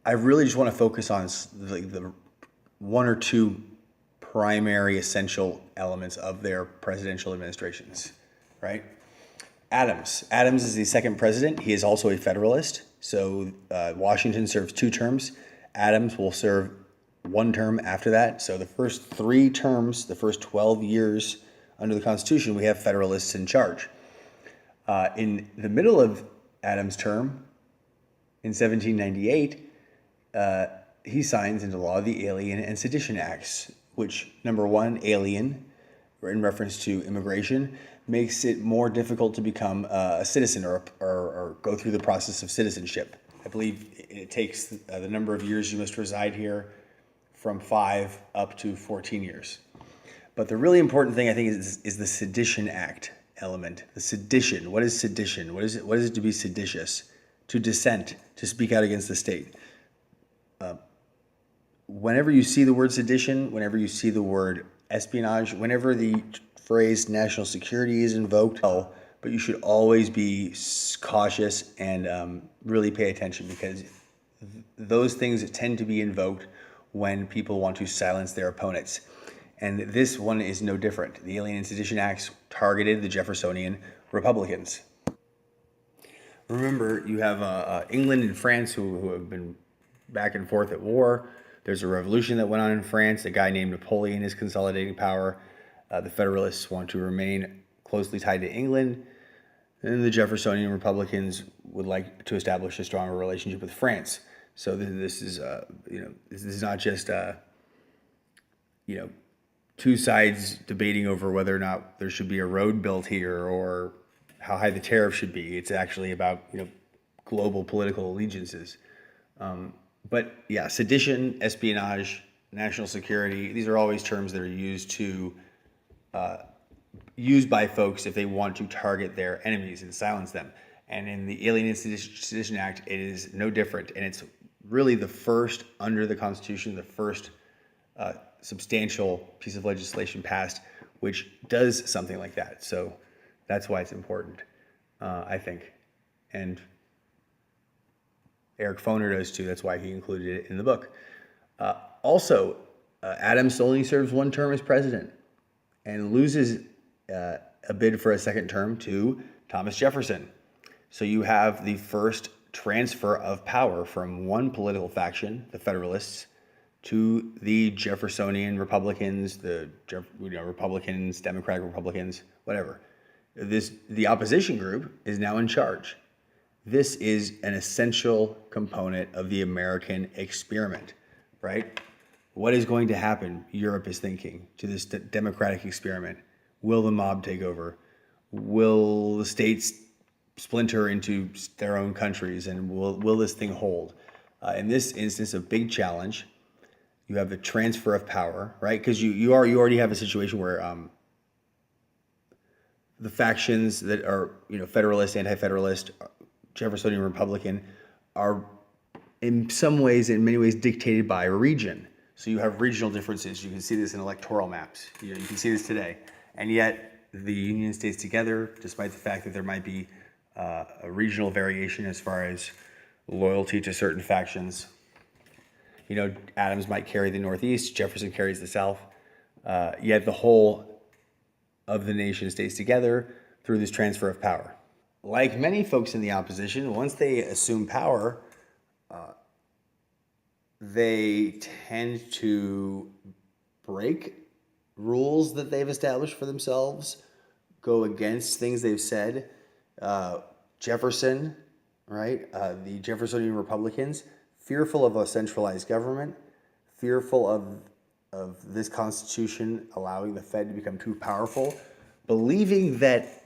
I really just want to focus on the one or two primary essential elements of their presidential administrations, right? Adams. Adams is the second president. He is also a Federalist. So Washington serves 2 terms. Adams will serve 1 term after that. So the first 3 terms, the first 12 years under the Constitution, we have Federalists in charge. In the middle of Adams' term, in 1798, he signs into law the Alien and Sedition Acts, which, number one, alien, in reference to immigration, makes it more difficult to become a citizen or go through the process of citizenship. I believe it takes the number of years you must reside here from 5 up to 14 years. But the really important thing, I think, is the Sedition Act element. The sedition. What is sedition? What is it to be seditious? To dissent, to speak out against the state. Whenever you see the word sedition, whenever you see the word espionage, whenever the phrase national security is invoked, but you should always be cautious and really pay attention, because those things tend to be invoked when people want to silence their opponents. And this one is no different. The Alien and Sedition Acts targeted the Jeffersonian Republicans. Remember, you have England and France who have been back and forth at war. There's a revolution that went on in France. A guy named Napoleon is consolidating power. The Federalists want to remain closely tied to England. And the Jeffersonian Republicans would like to establish a stronger relationship with France. So this is not just two sides debating over whether or not there should be a road built here or how high the tariff should be. It's actually about global political allegiances. But yeah, sedition, espionage, national security, these are always terms that are used by folks if they want to target their enemies and silence them. And in the Alien and Sedition Act, it is no different. And it's really the first, under the Constitution, the first substantial piece of legislation passed which does something like that. So that's why it's important, I think. And Eric Foner does too. That's why he included it in the book. Also, Adams only serves 1 term as president and loses a bid for a 2nd term to Thomas Jefferson. So you have the first transfer of power from one political faction, the Federalists, to the Jeffersonian Republicans, Republicans, Democratic Republicans, whatever. The opposition group is now in charge. This is an essential component of the American experiment, right? What is going to happen, Europe is thinking, to this democratic experiment? Will the mob take over? Will the states splinter into their own countries? And will this thing hold? In this instance, a big challenge. You have the transfer of power, right? Because you already have a situation where the factions that are Federalist, Anti-Federalist, Jeffersonian Republican are in many ways dictated by a region. So you have regional differences. You can see this in electoral maps. You can see this today. And yet the Union stays together, despite the fact that there might be a regional variation as far as loyalty to certain factions. Adams might carry the Northeast, Jefferson carries the South, yet the whole of the nation stays together through this transfer of power. Like many folks in the opposition, once they assume power, they tend to break rules that they've established for themselves, go against things they've said. Jefferson, right? The Jeffersonian Republicans, fearful of a centralized government, fearful of this Constitution allowing the Fed to become too powerful, believing that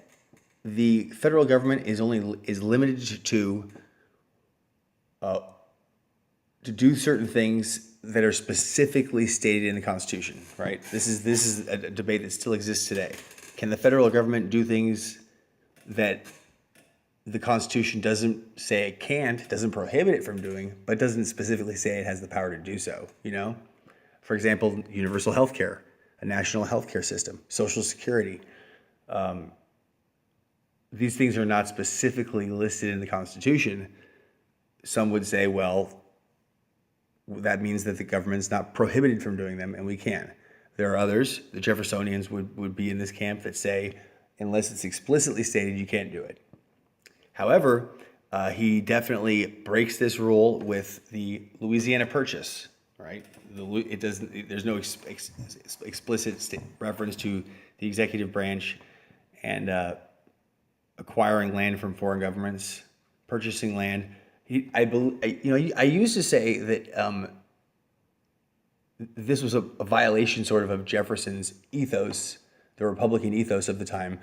the federal government is limited to do certain things that are specifically stated in the Constitution, right? This is a debate that still exists today. Can the federal government do things that the Constitution doesn't say it can't, doesn't prohibit it from doing, but doesn't specifically say it has the power to do so, For example, universal health care, a national health care system, Social Security. These things are not specifically listed in the Constitution. Some would say, well, that means that the government's not prohibited from doing them, and we can. There are others, the Jeffersonians would be in this camp, that say, unless it's explicitly stated, you can't do it. However, he definitely breaks this rule with the Louisiana Purchase, right? There's no explicit reference to the executive branch and acquiring land from foreign governments, purchasing land. I used to say that this was a violation sort of Jefferson's ethos, the Republican ethos of the time,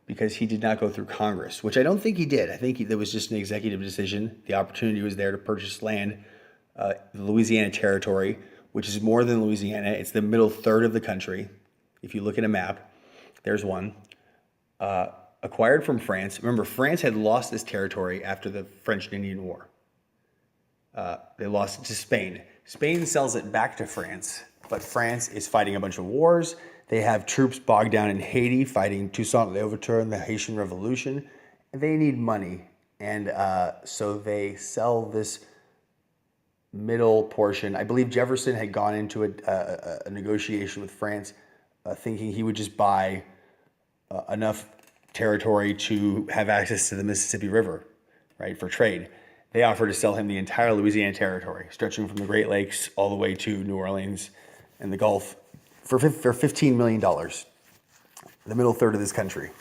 because he did not go through Congress, which I don't think he did. I think there was just an executive decision. The opportunity was there to purchase land, the Louisiana Territory, which is more than Louisiana. It's the middle third of the country. If you look at a map, there's one. Acquired from France. Remember, France had lost this territory after the French and Indian War. They lost it to Spain. Spain sells it back to France, but France is fighting a bunch of wars. They have troops bogged down in Haiti fighting Toussaint Louverture and the Haitian Revolution. They need money, and so they sell this middle portion. I believe Jefferson had gone into a negotiation with France, thinking he would just buy enough territory to have access to the Mississippi River, right, for trade. They offered to sell him the entire Louisiana Territory, stretching from the Great Lakes all the way to New Orleans and the Gulf, for $15 million, the middle third of this country.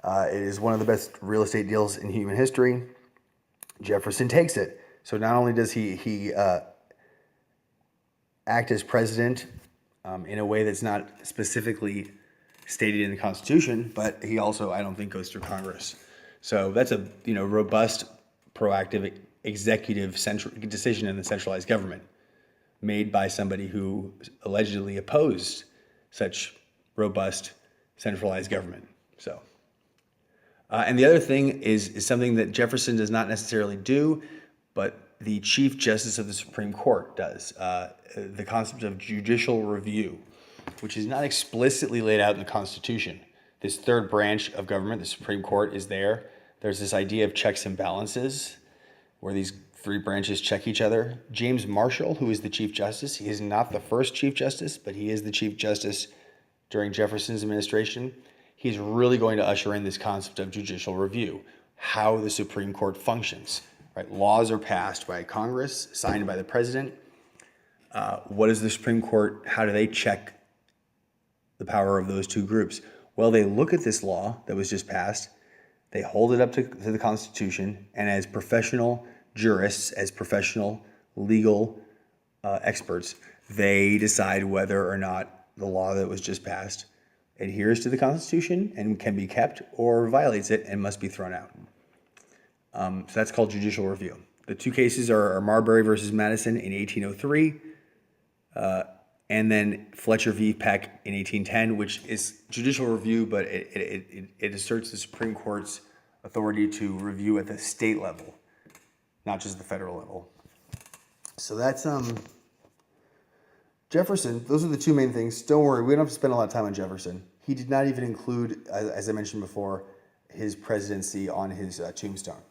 It is one of the best real estate deals in human history. Jefferson takes it. So not only does he act as president in a way that's not specifically stated in the Constitution, but he also, I don't think, goes through Congress. So that's a robust, proactive, executive decision in the centralized government made by somebody who allegedly opposed such robust, centralized government. So, and the other thing is something that Jefferson does not necessarily do, but the Chief Justice of the Supreme Court does. The concept of judicial review, which is not explicitly laid out in the Constitution. This third branch of government, the Supreme Court, is there. There's this idea of checks and balances, where these three branches check each other. James Marshall, who is the Chief Justice, he is not the first Chief Justice, but he is the Chief Justice during Jefferson's administration. He's really going to usher in this concept of judicial review, how the Supreme Court functions. Right? Laws are passed by Congress, signed by the president. What is the Supreme Court? How do they check the power of those two groups? Well, they look at this law that was just passed, they hold it up to the Constitution, and as professional jurists, as professional legal experts, they decide whether or not the law that was just passed adheres to the Constitution and can be kept, or violates it and must be thrown out. So that's called judicial review. The two cases are Marbury versus Madison in 1803, and then Fletcher v. Peck in 1810, which is judicial review, but it asserts the Supreme Court's authority to review at the state level, not just the federal level. So that's Jefferson. Those are the two main things. Don't worry, we don't have to spend a lot of time on Jefferson. He did not even include, as I mentioned before, his presidency on his tombstone.